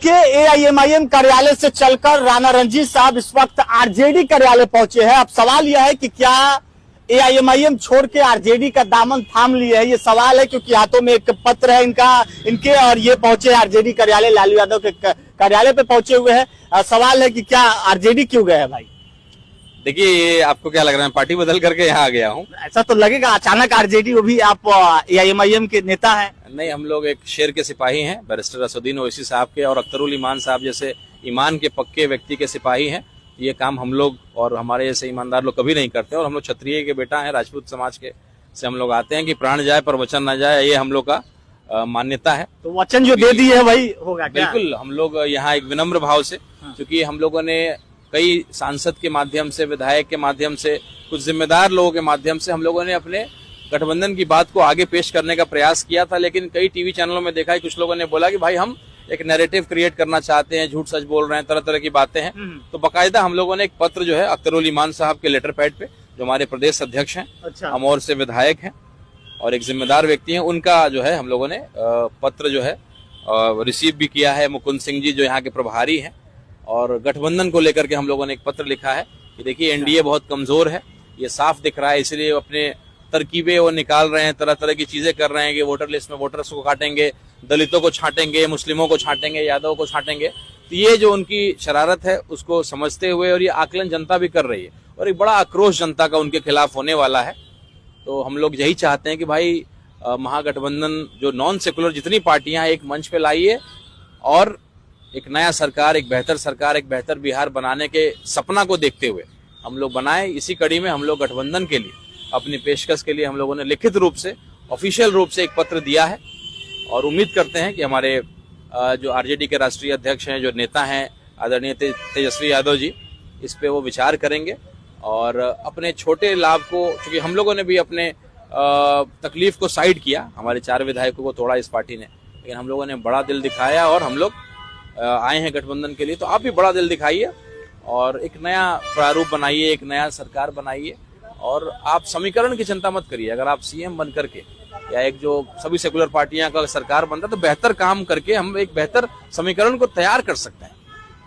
देखिए, एआईएमआईएम कार्यालय से चलकर राणा रणजीत साहब इस वक्त आरजेडी कार्यालय पहुंचे हैं। अब सवाल यह है कि क्या एआईएमआईएम छोड़ के आरजेडी का दामन थाम लिए है, ये सवाल है, क्योंकि हाथों में एक पत्र है इनके और ये पहुंचे आरजेडी कार्यालय, लालू यादव के कार्यालय पे पहुंचे हुए हैं। सवाल है कि क्या आरजेडी क्यों गए हैं भाई? देखिए, ये आपको क्या लग रहा है, पार्टी बदल करके यहाँ आ गया हूँ? ऐसा तो लगेगा अचानक आरजेडी, वो भी आप एआईएमआईएम के नेता हैं। नहीं, हम लोग एक शेर के सिपाही हैं, बैरिस्टर असदुद्दीन ओवैसी साहब के और अख्तरुल ईमान साहब जैसे ईमान के पक्के व्यक्ति के सिपाही हैं। ये काम हम लोग और हमारे जैसे ईमानदार लोग कभी नहीं करते, और हम लोग क्षत्रिय के बेटा हैं, राजपूत समाज के से हम लोग आते हैं कि प्राण जाए पर वचन न जाए, ये हम लोग का मान्यता है। तो वचन जो दे दिए है वही होगा क्या? बिल्कुल, हम लोग यहाँ एक विनम्र भाव से, क्योंकि हम लोगों ने कई सांसद के माध्यम से, विधायक के माध्यम से, कुछ जिम्मेदार लोगों के माध्यम से हम लोगों ने अपने गठबंधन की बात को आगे पेश करने का प्रयास किया था। लेकिन कई टीवी चैनलों में देखा है, कुछ लोगों ने बोला कि भाई हम एक नैरेटिव क्रिएट करना चाहते हैं, झूठ सच बोल रहे हैं, तरह तरह की बातें हैं। तो बाकायदा हम लोगों ने एक पत्र जो है अख्तरुल ईमान साहब के लेटर पैड पे, जो हमारे प्रदेश अध्यक्ष हैं, अमौर से विधायक हैं और एक जिम्मेदार व्यक्ति हैं, उनका जो है हम लोगों ने पत्र जो है रिसीव भी किया है। मुकुंद सिंह जी जो यहाँ के प्रभारी हैं, और गठबंधन को लेकर के हम लोगों ने एक पत्र लिखा है कि देखिए एनडीए बहुत कमजोर है, ये साफ दिख रहा है, इसलिए अपने तरकीबें वो निकाल रहे हैं, तरह तरह की चीजें कर रहे हैं कि वोटर लिस्ट में वोटर्स को काटेंगे, दलितों को छांटेंगे, मुस्लिमों को छांटेंगे, यादवों को छांटेंगे। तो ये जो उनकी शरारत है उसको समझते हुए, और ये आकलन जनता भी कर रही है, और एक बड़ा आक्रोश जनता का उनके खिलाफ होने वाला है। तो हम लोग यही चाहते हैं कि भाई महागठबंधन जो नॉन सेकुलर जितनी पार्टियां एक मंच पे लाइए, और एक नया सरकार, एक बेहतर सरकार, एक बेहतर बिहार बनाने के सपना को देखते हुए हम लोग बनाए। इसी कड़ी में हम लोग गठबंधन के लिए अपनी पेशकश के लिए हम लोगों ने लिखित रूप से, ऑफिशियल रूप से एक पत्र दिया है, और उम्मीद करते हैं कि हमारे जो आरजेडी के राष्ट्रीय अध्यक्ष हैं, जो नेता हैं आदरणीय तेजस्वी यादव जी, इस पे वो विचार करेंगे और अपने छोटे लाभ को, क्योंकि हम लोगों ने भी अपने तकलीफ को साइड किया, हमारे 4 विधायकों को तोड़ा इस पार्टी ने, लेकिन हम लोगों ने बड़ा दिल दिखाया और हम लोग आए हैं गठबंधन के लिए। तो आप भी बड़ा दिल दिखाइए और एक नया प्रारूप बनाइए, एक नया सरकार बनाइए, और आप समीकरण की चिंता मत करिए। अगर आप सीएम बन करके या एक जो सभी सेकुलर पार्टियां का सरकार बनता है, तो बेहतर काम करके हम एक बेहतर समीकरण को तैयार कर सकते हैं।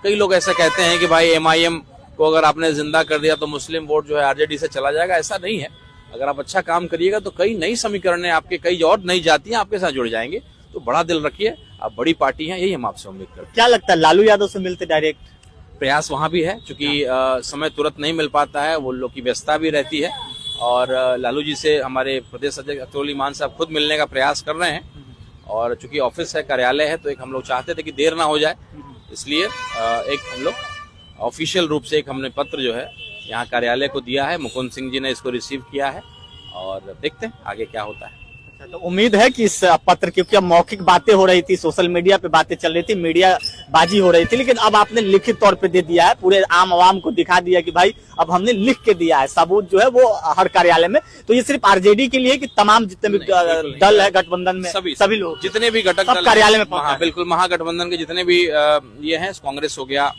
कई लोग ऐसा कहते हैं कि भाई एमआईएम को अगर आपने जिंदा कर दिया तो मुस्लिम वोट जो है आरजेडी से चला जाएगा। ऐसा नहीं है। अगर आप अच्छा काम करिएगा तो कई नई समीकरणें आपके, कई और नई जातियां आपके साथ जुड़ जाएंगे। तो बड़ा दिल रखिए, आप बड़ी पार्टी हैं, यही हम आपसे उम्मीद करते हैं। क्या लगता है, लालू यादव से मिलते डायरेक्ट? प्रयास वहां भी है, क्योंकि समय तुरंत नहीं मिल पाता है, वो लोग की व्यस्तता भी रहती है, और लालू जी से हमारे प्रदेश अध्यक्ष अख्तरुल ईमान साहब खुद मिलने का प्रयास कर रहे हैं। और चूंकि ऑफिस है, कार्यालय है, तो एक हम लोग चाहते थे कि देर ना हो जाए, इसलिए एक हम लोग ऑफिशियल रूप से एक हमने पत्र जो है यहाँ कार्यालय को दिया है। मुकुंद सिंह जी ने इसको रिसीव किया है, और देखते हैं आगे क्या होता है। तो उम्मीद है कि इस पत्र, क्योंकि अब मौखिक बातें हो रही थी, सोशल मीडिया पे बातें चल रही थी, मीडिया बाजी हो रही थी, लेकिन अब आपने लिखित तौर पे दे दिया है, पूरे आम आवाम को दिखा दिया कि भाई अब हमने लिख के दिया है, सबूत जो है वो हर कार्यालय में। तो ये सिर्फ आरजेडी के लिए कि तमाम जितने भी दल है गठबंधन में, सभी लोग, जितने भी घटक दल कार्यालय में पहुंचा? बिल्कुल, महागठबंधन के जितने भी ये हैं, कांग्रेस हो गया,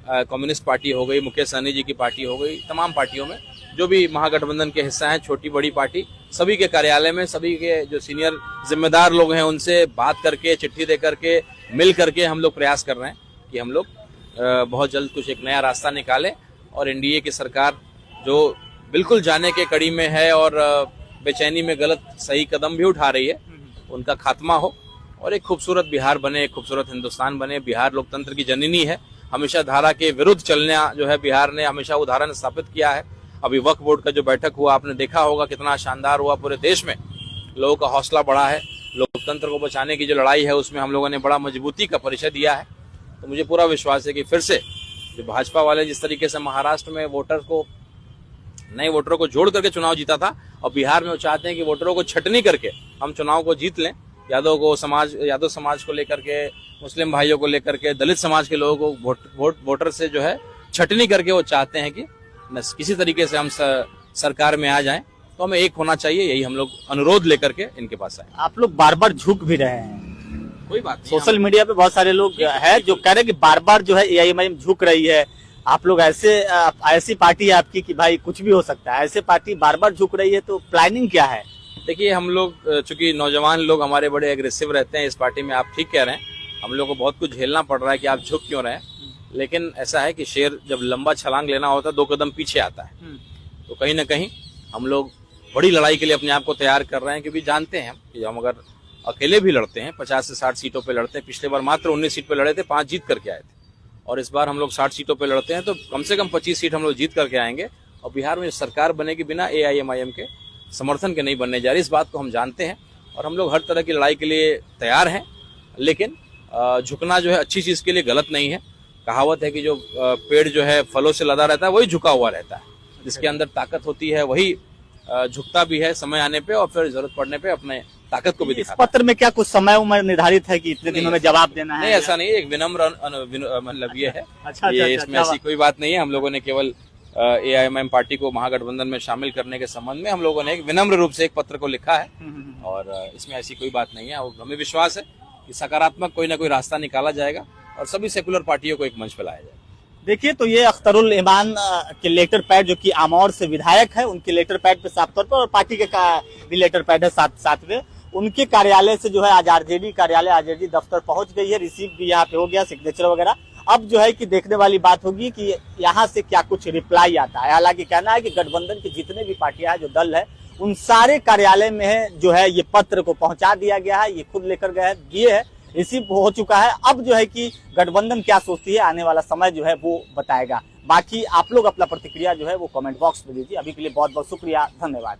कम्युनिस्ट पार्टी हो गई, मुकेश सहनी जी की पार्टी हो गई, तमाम पार्टियों में जो भी महागठबंधन के हिस्सा हैं, छोटी बड़ी पार्टी, सभी के कार्यालय में, सभी के जो सीनियर जिम्मेदार लोग हैं उनसे बात करके, चिट्ठी दे करके, मिल करके हम लोग प्रयास कर रहे हैं कि हम लोग बहुत जल्द कुछ एक नया रास्ता निकालें, और एनडीए की सरकार जो बिल्कुल जाने के कड़ी में है और बेचैनी में गलत सही कदम भी उठा रही है, उनका खात्मा हो और एक खूबसूरत बिहार बने, एक खूबसूरत हिंदुस्तान बने। बिहार लोकतंत्र की जननी है, हमेशा धारा के विरुद्ध चलना जो है बिहार ने हमेशा उदाहरण स्थापित किया है। अभी वक्फ बोर्ड का जो बैठक हुआ, आपने देखा होगा कितना शानदार हुआ, पूरे देश में लोगों का हौसला बढ़ा है। लोकतंत्र को बचाने की जो लड़ाई है उसमें हम लोगों ने बड़ा मजबूती का परिचय दिया है। तो मुझे पूरा विश्वास है कि फिर से जो भाजपा वाले जिस तरीके से महाराष्ट्र में वोटर को, नए वोटरों को जोड़ करके चुनाव जीता था, और बिहार में वो चाहते हैं कि वोटरों को छटनी करके हम चुनाव को जीत लें। यादव समाज को लेकर के, मुस्लिम भाइयों को लेकर के, दलित समाज के लोगों को वोटर से जो है छटनी करके वो चाहते हैं कि किसी तरीके से हम सरकार में आ जाएं। तो हमें एक होना चाहिए, यही हम लोग अनुरोध लेकर के इनके पास आए। आप लोग बार बार झुक भी रहे हैं, कोई बात नहीं। सोशल मीडिया पे बहुत सारे लोग हैं जो कह रहे हैं कि बार बार जो है एआईएमआईएम झुक रही है। आप लोग ऐसी पार्टी है आपकी कि भाई कुछ भी हो सकता है, ऐसे पार्टी बार बार झुक रही है, तो प्लानिंग क्या है? देखिए, हम लोग चूंकि नौजवान लोग हमारे बड़े एग्रेसिव रहते हैं इस पार्टी में, आप ठीक कह रहे हैं, हम लोग को बहुत कुछ झेलना पड़ रहा है कि आप झुक क्यों रहे हैं, लेकिन ऐसा है कि शेर जब लंबा छलांग लेना होता है 2 कदम पीछे आता है। तो कहीं ना कहीं हम लोग बड़ी लड़ाई के लिए अपने आप को तैयार कर रहे हैं, क्योंकि जानते हैं कि हम अगर अकेले भी लड़ते हैं 50 से 60 सीटों पे लड़ते हैं, पिछले बार मात्र 19 सीट पे लड़े थे, 5 जीत करके आए थे, और इस बार हम लोग 60 सीटों पे लड़ते हैं तो कम से कम 25 सीट हम लोग जीत करके आएंगे। और बिहार में सरकार बनेगी बिना AIMIM के समर्थन के नहीं बनने जा रही, इस बात को हम जानते हैं और हम लोग हर तरह की लड़ाई के लिए तैयार हैं। लेकिन झुकना जो है अच्छी चीज के लिए गलत नहीं है। कहावत है कि जो पेड़ जो है फलों से लदा रहता है वही झुका हुआ रहता है, जिसके अंदर ताकत होती है वही झुकता भी है समय आने पे, और फिर जरूरत पड़ने पे अपने ताकत को भी इस दिखाता है। पत्र में क्या कुछ समय उम्र निर्धारित है कि इतने दिनों में जवाब देना है? नहीं, ऐसा नहीं है, एक विनम्र मतलब ये है। अच्छा, ये अच्छा, इसमें अच्छा, ऐसी कोई बात नहीं है। हम लोगों ने केवल AIMIM पार्टी को महागठबंधन में शामिल करने के संबंध में हम लोगों ने एक विनम्र रूप से एक पत्र को लिखा है, और इसमें ऐसी कोई बात नहीं है। और हमें विश्वास है कि सकारात्मक कोई ना कोई रास्ता निकाला जाएगा और सभी सेकुलर पार्टियों को एक मंच पे लाया जाएगा। देखिए, तो ये अख्तरुल ईमान के लेटर पैड, जो कि आमौर से विधायक है, उनके लेटर पैड पे साफ तौर पर, और पार्टी के भी लेटर पैड है साथ में, उनके कार्यालय से जो है आज RJD कार्यालय, RJD दफ्तर पहुंच गई है, रिसीव भी यहाँ पे हो गया, सिग्नेचर वगैरह। अब जो है कि देखने वाली बात होगी कि यहाँ से क्या कुछ रिप्लाई आता है। हालांकि कहना है कि गठबंधन की जितने भी पार्टियां हैं, जो दल है, उन सारे कार्यालय में जो है ये पत्र को पहुंचा दिया गया है, ये खुद लेकर गए दिए है, रिसीव हो चुका है। अब जो है कि गठबंधन क्या सोचती है, आने वाला समय जो है वो बताएगा। बाकी आप लोग अपना प्रतिक्रिया जो है वो कमेंट बॉक्स में दीजिए। अभी के लिए बहुत बहुत शुक्रिया, धन्यवाद।